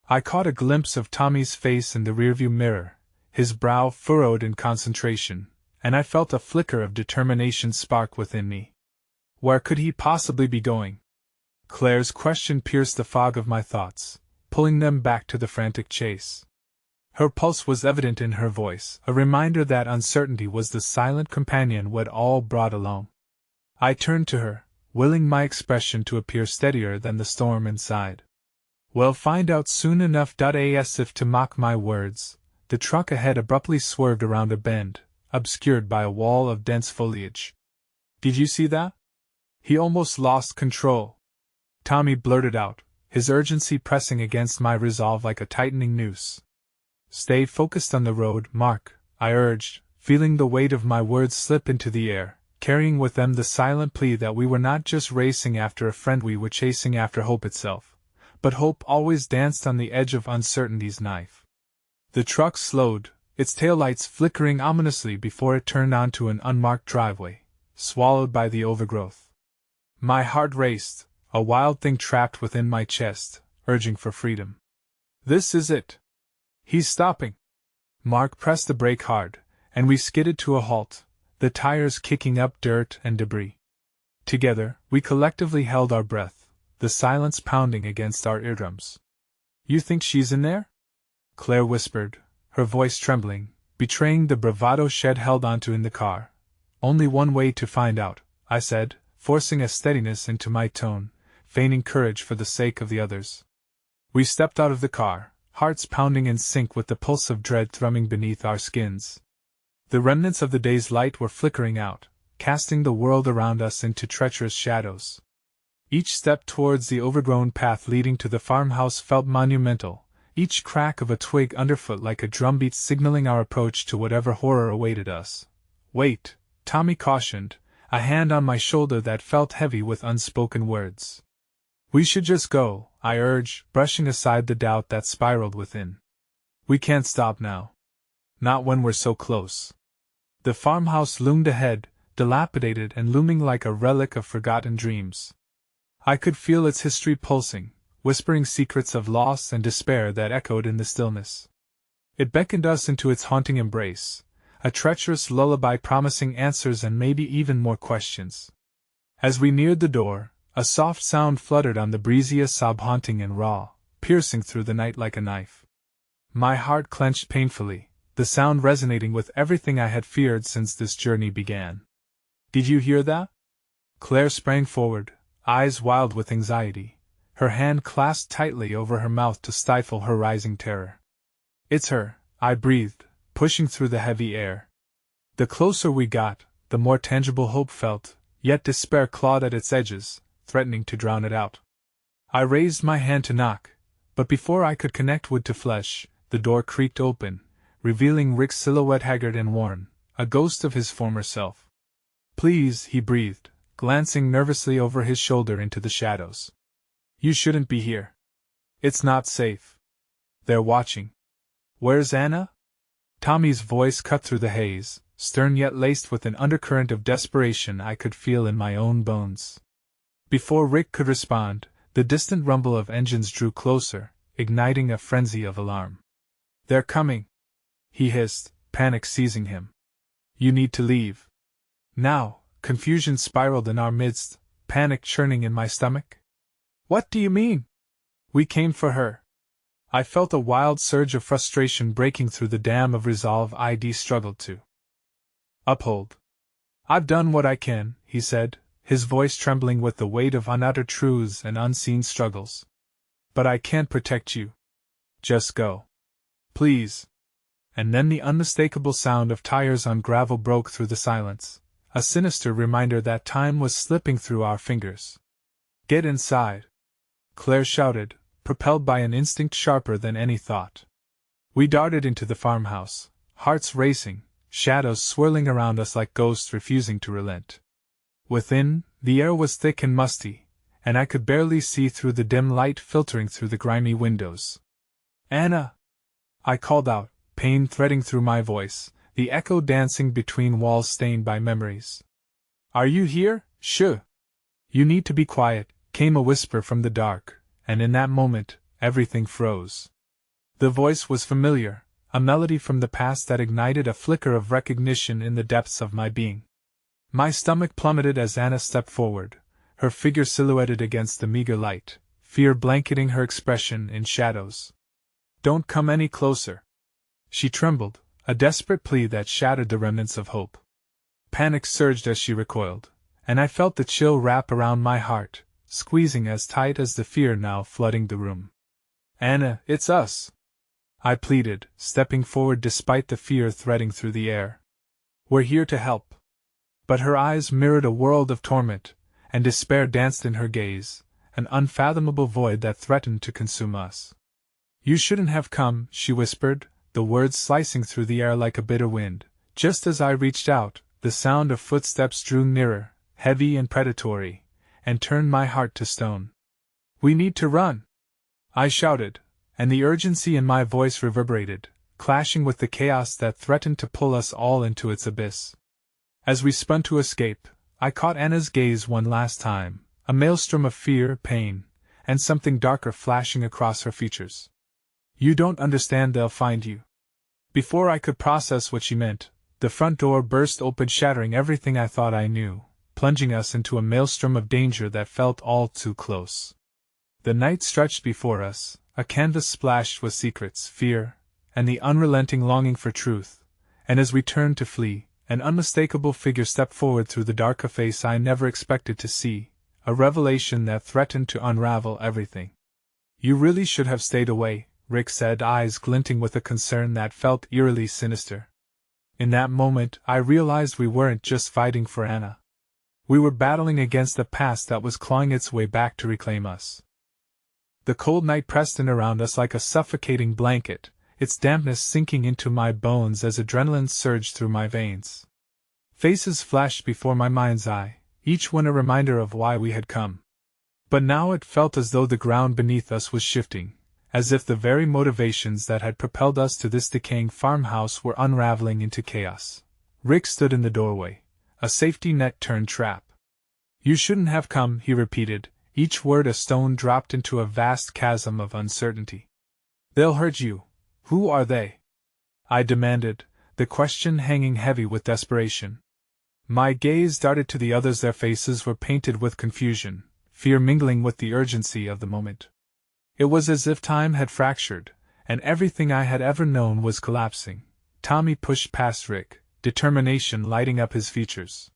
I caught a glimpse of Tommy's face in the rearview mirror, his brow furrowed in concentration, and I felt a flicker of determination spark within me. Where could he possibly be going? Claire's question pierced the fog of my thoughts, pulling them back to the frantic chase. Her pulse was evident in her voice, a reminder that uncertainty was the silent companion we'd all brought along. I turned to her, willing my expression to appear steadier than the storm inside. "We'll find out soon enough." As if to mock my words, the truck ahead abruptly swerved around a bend, obscured by a wall of dense foliage. "Did you see that?" He almost lost control. Tommy blurted out, his urgency pressing against my resolve like a tightening noose. "Stay focused on the road, Mark," I urged, feeling the weight of my words slip into the air, carrying with them the silent plea that we were not just racing after a friend, we were chasing after hope itself. But hope always danced on the edge of uncertainty's knife. The truck slowed, its taillights flickering ominously before it turned onto an unmarked driveway, swallowed by the overgrowth. My heart raced, a wild thing trapped within my chest, urging for freedom. "This is it. He's stopping." Mark pressed the brake hard, and we skidded to a halt, the tires kicking up dirt and debris. Together, we collectively held our breath, the silence pounding against our eardrums. "You think she's in there?" Claire whispered, her voice trembling, betraying the bravado she'd held onto in the car. "Only one way to find out," I said, forcing a steadiness into my tone, feigning courage for the sake of the others. We stepped out of the car, hearts pounding in sync with the pulse of dread thrumming beneath our skins. The remnants of the day's light were flickering out, casting the world around us into treacherous shadows. Each step towards the overgrown path leading to the farmhouse felt monumental, each crack of a twig underfoot like a drumbeat signaling our approach to whatever horror awaited us. "Wait," Tommy cautioned, a hand on my shoulder that felt heavy with unspoken words. "We should just go," I urged, brushing aside the doubt that spiraled within. "We can't stop now. Not when we're so close." The farmhouse loomed ahead, dilapidated and looming like a relic of forgotten dreams. I could feel its history pulsing, whispering secrets of loss and despair that echoed in the stillness. It beckoned us into its haunting embrace, a treacherous lullaby promising answers and maybe even more questions. As we neared the door, a soft sound fluttered on the breezy, a sob haunting and raw, piercing through the night like a knife. My heart clenched painfully, the sound resonating with everything I had feared since this journey began. "Did you hear that?" Claire sprang forward, eyes wild with anxiety, her hand clasped tightly over her mouth to stifle her rising terror. "It's her," I breathed, pushing through the heavy air. The closer we got, the more tangible hope felt, yet despair clawed at its edges, threatening to drown it out. I raised my hand to knock, but before I could connect wood to flesh, the door creaked open, revealing Rick's silhouette haggard and worn, a ghost of his former self. "Please," he breathed, glancing nervously over his shoulder into the shadows. "You shouldn't be here. It's not safe. They're watching." "Where's Anna?" Tommy's voice cut through the haze, stern yet laced with an undercurrent of desperation I could feel in my own bones. Before Rick could respond, the distant rumble of engines drew closer, igniting a frenzy of alarm. "They're coming," he hissed, panic seizing him. "You need to leave. Now." Confusion spiraled in our midst, panic churning in my stomach. "What do you mean?" "We came for her." I felt a wild surge of frustration breaking through the dam of resolve I'd struggled to uphold. "I've done what I can," he said, his voice trembling with the weight of unuttered truths and unseen struggles. "But I can't protect you. Just go. Please." And then the unmistakable sound of tires on gravel broke through the silence, a sinister reminder that time was slipping through our fingers. "Get inside," Claire shouted, propelled by an instinct sharper than any thought. We darted into the farmhouse, hearts racing, shadows swirling around us like ghosts refusing to relent. Within, the air was thick and musty, and I could barely see through the dim light filtering through the grimy windows. "Anna!" I called out, pain threading through my voice, the echo dancing between walls stained by memories. "Are you here? Shh! You need to be quiet," came a whisper from the dark, and in that moment, everything froze. The voice was familiar, a melody from the past that ignited a flicker of recognition in the depths of my being. My stomach plummeted as Anna stepped forward, her figure silhouetted against the meager light, fear blanketing her expression in shadows. "Don't come any closer." She trembled, a desperate plea that shattered the remnants of hope. Panic surged as she recoiled, and I felt the chill wrap around my heart, squeezing as tight as the fear now flooding the room. "Anna, it's us!" I pleaded, stepping forward despite the fear threading through the air. "We're here to help." But her eyes mirrored a world of torment, and despair danced in her gaze, an unfathomable void that threatened to consume us. "You shouldn't have come," she whispered, the words slicing through the air like a bitter wind. Just as I reached out, the sound of footsteps drew nearer, heavy and predatory, and turned my heart to stone. "We need to run!" I shouted, and the urgency in my voice reverberated, clashing with the chaos that threatened to pull us all into its abyss. As we spun to escape, I caught Anna's gaze one last time, a maelstrom of fear, pain, and something darker flashing across her features. "You don't understand, they'll find you." Before I could process what she meant, the front door burst open, shattering everything I thought I knew, plunging us into a maelstrom of danger that felt all too close. The night stretched before us, a canvas splashed with secrets, fear, and the unrelenting longing for truth, and as we turned to flee, an unmistakable figure stepped forward through the dark, a face I never expected to see, a revelation that threatened to unravel everything. "You really should have stayed away," Rick said, eyes glinting with a concern that felt eerily sinister. In that moment, I realized we weren't just fighting for Anna. We were battling against a past that was clawing its way back to reclaim us. The cold night pressed in around us like a suffocating blanket, its dampness sinking into my bones as adrenaline surged through my veins. Faces flashed before my mind's eye, each one a reminder of why we had come. But now it felt as though the ground beneath us was shifting, as if the very motivations that had propelled us to this decaying farmhouse were unraveling into chaos. Rick stood in the doorway, a safety net turned trap. "You shouldn't have come," he repeated, each word a stone dropped into a vast chasm of uncertainty. "They'll hurt you." "Who are they?" I demanded, the question hanging heavy with desperation. My gaze darted to the others, their faces were painted with confusion, fear mingling with the urgency of the moment. It was as if time had fractured, and everything I had ever known was collapsing. Tommy pushed past Rick, determination lighting up his features.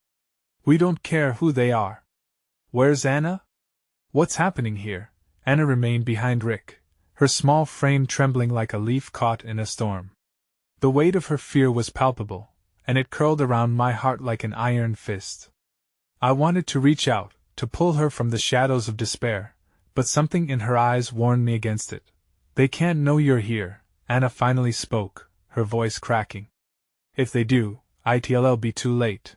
"We don't care who they are. Where's Anna? What's happening here?" Anna remained behind Rick, her small frame trembling like a leaf caught in a storm. The weight of her fear was palpable, and it curled around my heart like an iron fist. I wanted to reach out, to pull her from the shadows of despair, but something in her eyes warned me against it. "They can't know you're here," Anna finally spoke, her voice cracking. "If they do, it'll be too late.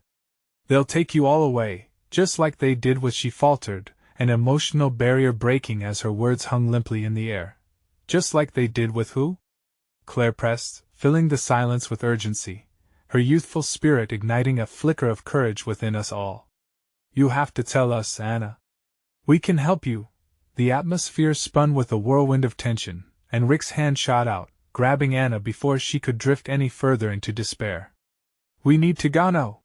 They'll take you all away, just like they did with," she faltered, an emotional barrier breaking as her words hung limply in the air. "Just like they did with who?" Claire pressed, filling the silence with urgency, her youthful spirit igniting a flicker of courage within us all. "You have to tell us, Anna. We can help you." The atmosphere spun with a whirlwind of tension, and Rick's hand shot out, grabbing Anna before she could drift any further into despair. "We need to go now."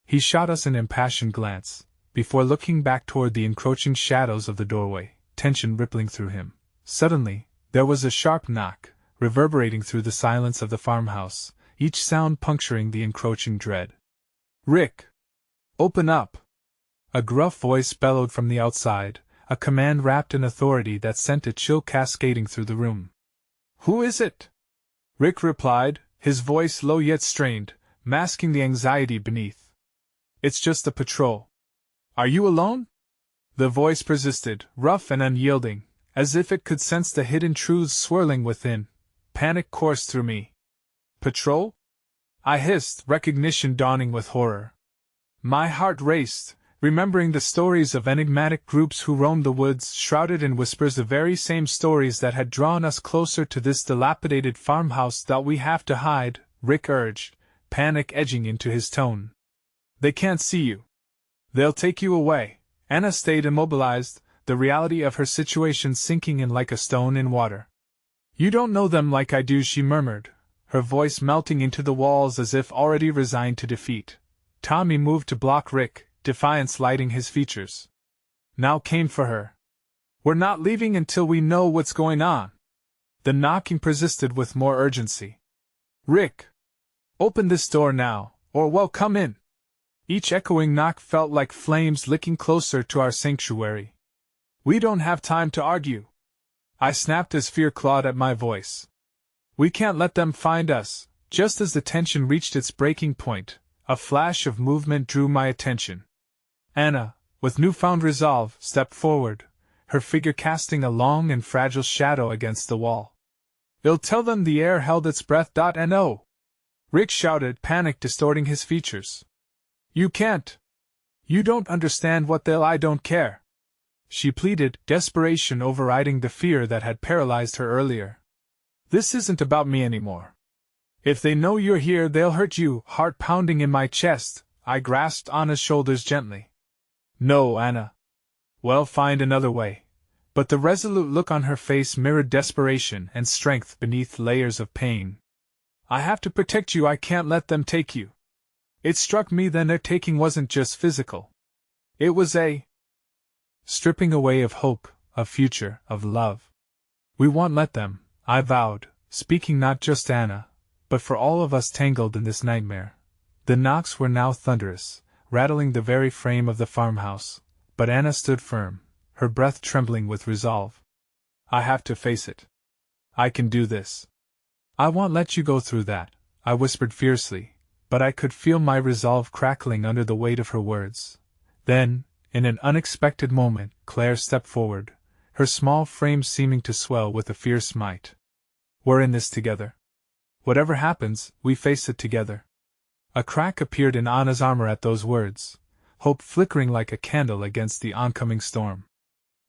He shot us an impassioned glance, before looking back toward the encroaching shadows of the doorway, tension rippling through him. Suddenly, There was a sharp knock, reverberating through the silence of the farmhouse, each sound puncturing the encroaching dread. "Rick! Open up!" A gruff voice bellowed from the outside, a command wrapped in authority that sent a chill cascading through the room. "Who is it?" Rick replied, his voice low yet strained, masking the anxiety beneath. "It's just the patrol." "Are you alone?" The voice persisted, rough and unyielding, as if it could sense the hidden truths swirling within. Panic coursed through me. "Patrol?" I hissed, recognition dawning with horror. My heart raced, remembering the stories of enigmatic groups who roamed the woods, shrouded in whispers, the very same stories that had drawn us closer to this dilapidated farmhouse that we have to hide, Rick urged, panic edging into his tone. "They can't see you. They'll take you away." Anna stayed immobilized, the reality of her situation sinking in like a stone in water. "You don't know them like I do," she murmured, her voice melting into the walls as if already resigned to defeat. Tommy moved to block Rick, defiance lighting his features. Now came for her. "We're not leaving until we know what's going on." The knocking persisted with more urgency. "Rick! Open this door now, or well, come in." Each echoing knock felt like flames licking closer to our sanctuary. "We don't have time to argue," I snapped as fear clawed at my voice. "We can't let them find us." Just as the tension reached its breaking point, a flash of movement drew my attention. Anna, with newfound resolve, stepped forward, her figure casting a long and fragile shadow against the wall. "I'll tell them." The air held its breath. "No!" Rick shouted, panic distorting his features. "You can't! You don't understand what they'll." "I don't care," she pleaded, desperation overriding the fear that had paralyzed her earlier. "This isn't about me anymore. If they know you're here, they'll hurt you." Heart pounding in my chest, I grasped Anna's shoulders gently. "No, Anna." "Well, find another way." But the resolute look on her face mirrored desperation and strength beneath layers of pain. "I have to protect you. I can't let them take you." It struck me then their taking wasn't just physical. It was a stripping away of hope, of future, of love. "We won't let them," I vowed, speaking not just Anna, but for all of us tangled in this nightmare. The knocks were now thunderous, rattling the very frame of the farmhouse, but Anna stood firm, her breath trembling with resolve. "I have to face it. I can do this." "I won't let you go through that," I whispered fiercely, but I could feel my resolve crackling under the weight of her words. Then, in an unexpected moment, Claire stepped forward, her small frame seeming to swell with a fierce might. "We're in this together. Whatever happens, we face it together." A crack appeared in Anna's armor at those words, hope flickering like a candle against the oncoming storm.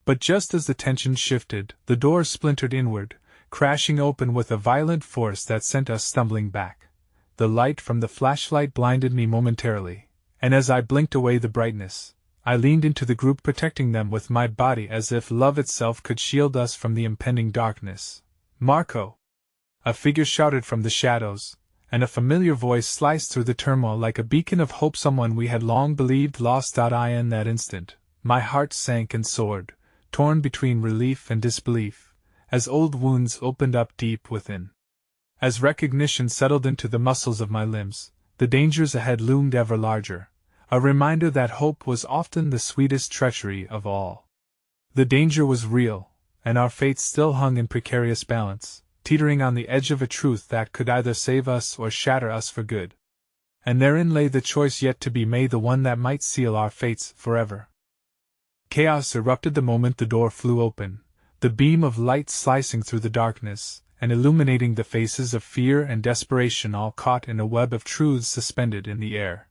But just as the tension shifted, the door splintered inward, crashing open with a violent force that sent us stumbling back. The light from the flashlight blinded me momentarily, and as I blinked away the brightness, I leaned into the group, protecting them with my body as if love itself could shield us from the impending darkness. "Marco!" A figure shouted from the shadows, and a familiar voice sliced through the turmoil like a beacon of hope, someone we had long believed lost. In that instant, my heart sank and soared, torn between relief and disbelief, as old wounds opened up deep within. As recognition settled into the muscles of my limbs, the dangers ahead loomed ever larger, a reminder that hope was often the sweetest treachery of all. The danger was real, and our fate still hung in precarious balance, teetering on the edge of a truth that could either save us or shatter us for good. And therein lay the choice yet to be made, the one that might seal our fates forever. Chaos erupted the moment the door flew open, the beam of light slicing through the darkness, and illuminating the faces of fear and desperation, all caught in a web of truths suspended in the air.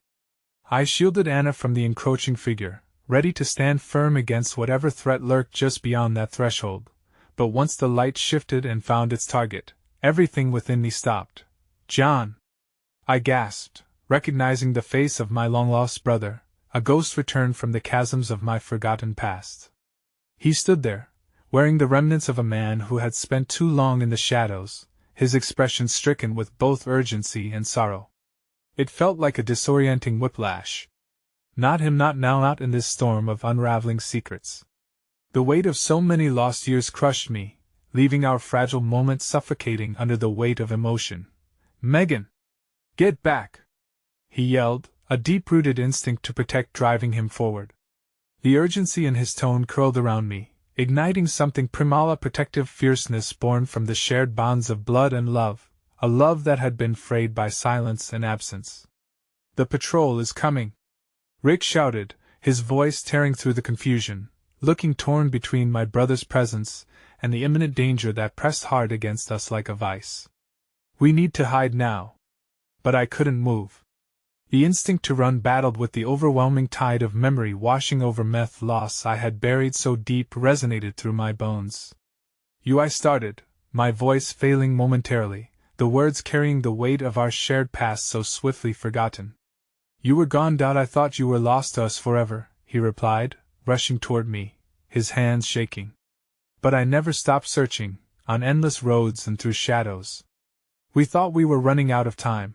I shielded Anna from the encroaching figure, ready to stand firm against whatever threat lurked just beyond that threshold. But once the light shifted and found its target, everything within me stopped. "John!" I gasped, recognizing the face of my long-lost brother, a ghost returned from the chasms of my forgotten past. He stood there, wearing the remnants of a man who had spent too long in the shadows, his expression stricken with both urgency and sorrow. It felt like a disorienting whiplash. Not him, not now, not in this storm of unraveling secrets. The weight of so many lost years crushed me, leaving our fragile moment suffocating under the weight of emotion. "Megan! Get back!" he yelled, a deep-rooted instinct to protect driving him forward. The urgency in his tone curled around me, igniting something primal, a protective fierceness born from the shared bonds of blood and love, a love that had been frayed by silence and absence. "The patrol is coming!" Rick shouted, his voice tearing through the confusion, looking torn between my brother's presence and the imminent danger that pressed hard against us like a vice. "We need to hide now." But I couldn't move. The instinct to run battled with the overwhelming tide of memory washing over meth loss I had buried so deep resonated through my bones. I started, my voice failing momentarily, the words carrying the weight of our shared past so swiftly forgotten. "You were gone, Dad. I thought you were lost to us forever," he replied, rushing toward me, his hands shaking. "But I never stopped searching, on endless roads and through shadows. We thought we were running out of time."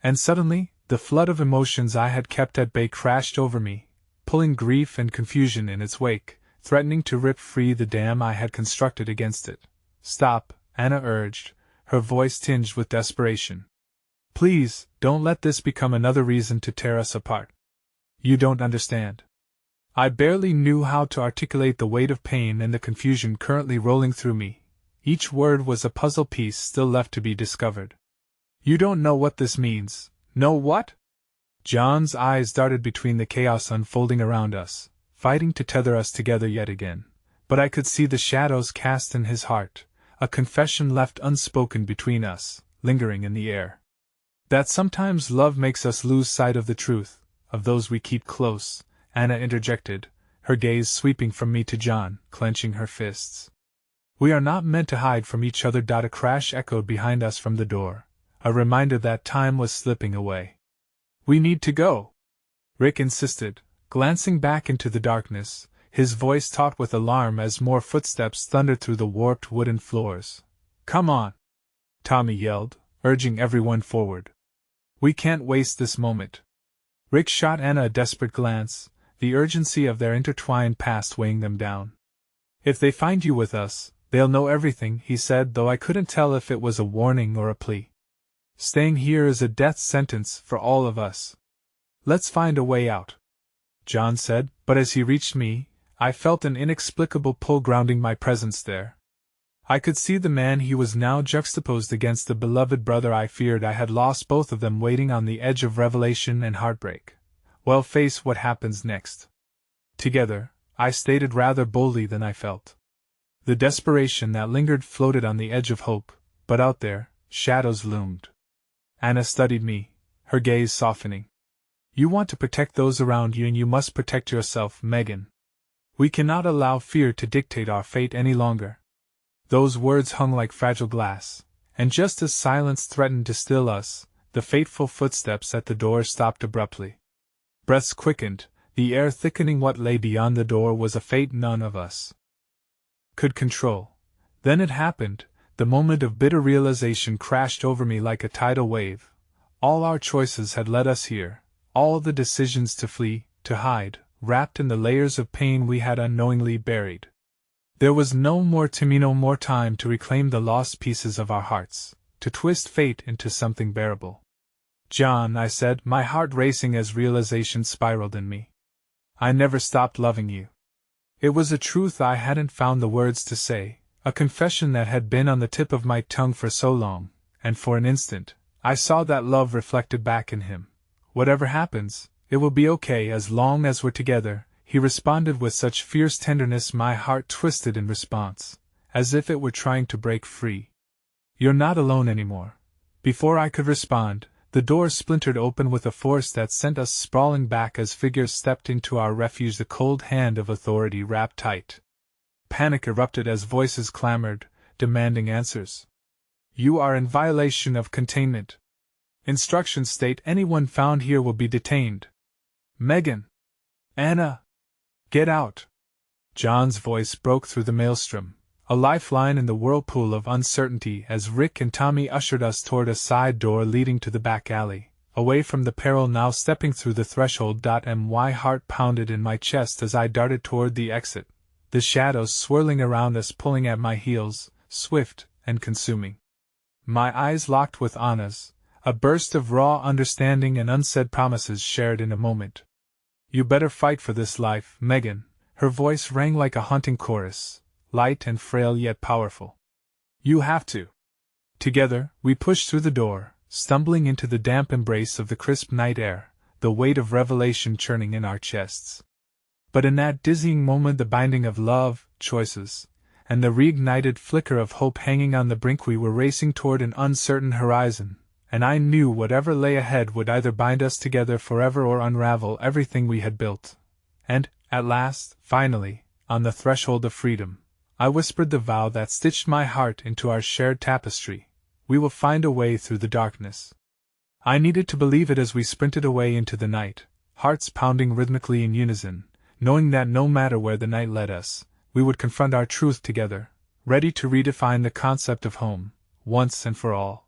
And suddenly, the flood of emotions I had kept at bay crashed over me, pulling grief and confusion in its wake, threatening to rip free the dam I had constructed against it. "Stop," Anna urged, her voice tinged with desperation. "Please, don't let this become another reason to tear us apart. You don't understand." I barely knew how to articulate the weight of pain and the confusion currently rolling through me. Each word was a puzzle piece still left to be discovered. "You don't know what this means." "Know what?" John's eyes darted between the chaos unfolding around us, fighting to tether us together yet again. But I could see the shadows cast in his heart, a confession left unspoken between us, lingering in the air. "That sometimes love makes us lose sight of the truth, of those we keep close," Anna interjected, her gaze sweeping from me to John, clenching her fists. "We are not meant to hide from each other." A crash echoed behind us from the door, a reminder that time was slipping away. "We need to go," Rick insisted, glancing back into the darkness, his voice taut with alarm as more footsteps thundered through the warped wooden floors. "Come on," Tommy yelled, urging everyone forward. "We can't waste this moment." Rick shot Anna a desperate glance, the urgency of their intertwined past weighing them down. "If they find you with us, they'll know everything," he said, though I couldn't tell if it was a warning or a plea. "Staying here is a death sentence for all of us." "Let's find a way out," John said, but as he reached me, I felt an inexplicable pull grounding my presence there. I could see the man he was now juxtaposed against the beloved brother I feared. I had lost both of them, waiting on the edge of revelation and heartbreak. Well, face what happens next. Together, I stated rather boldly than I felt. The desperation that lingered floated on the edge of hope, but out there, shadows loomed. Anna studied me, her gaze softening. "You want to protect those around you, and you must protect yourself, Megan. We cannot allow fear to dictate our fate any longer." Those words hung like fragile glass, and just as silence threatened to still us, the fateful footsteps at the door stopped abruptly. Breaths quickened, the air thickening. What lay beyond the door was a fate none of us could control. Then it happened. The moment of bitter realization crashed over me like a tidal wave. All our choices had led us here, all the decisions to flee, to hide, wrapped in the layers of pain we had unknowingly buried. There was no more time to reclaim the lost pieces of our hearts, to twist fate into something bearable. "John," I said, my heart racing as realization spiraled in me. "I never stopped loving you." It was a truth I hadn't found the words to say, a confession that had been on the tip of my tongue for so long, and for an instant, I saw that love reflected back in him. "Whatever happens, it will be okay as long as we're together," he responded with such fierce tenderness my heart twisted in response, as if it were trying to break free. "You're not alone anymore." Before I could respond, the door splintered open with a force that sent us sprawling back as figures stepped into our refuge, the cold hand of authority wrapped tight. Panic erupted as voices clamored, demanding answers. "You are in violation of containment. Instructions state anyone found here will be detained." "Megan! Anna! Get out!" John's voice broke through the maelstrom, a lifeline in the whirlpool of uncertainty as Rick and Tommy ushered us toward a side door leading to the back alley, away from the peril now stepping through the threshold. My heart pounded in my chest as I darted toward the exit, the shadows swirling around us pulling at my heels, swift and consuming. My eyes locked with Anna's, a burst of raw understanding and unsaid promises shared in a moment. You better fight for this life, Megan. Her voice rang like a haunting chorus, light and frail yet powerful. You have to. Together, we pushed through the door, stumbling into the damp embrace of the crisp night air, the weight of revelation churning in our chests. But in that dizzying moment, the binding of love, choices, and the reignited flicker of hope hanging on the brink, we were racing toward an uncertain horizon, and I knew whatever lay ahead would either bind us together forever or unravel everything we had built. And, at last, finally, on the threshold of freedom, I whispered the vow that stitched my heart into our shared tapestry: we will find a way through the darkness. I needed to believe it as we sprinted away into the night, hearts pounding rhythmically in unison, knowing that no matter where the night led us, we would confront our truth together, ready to redefine the concept of home, once and for all.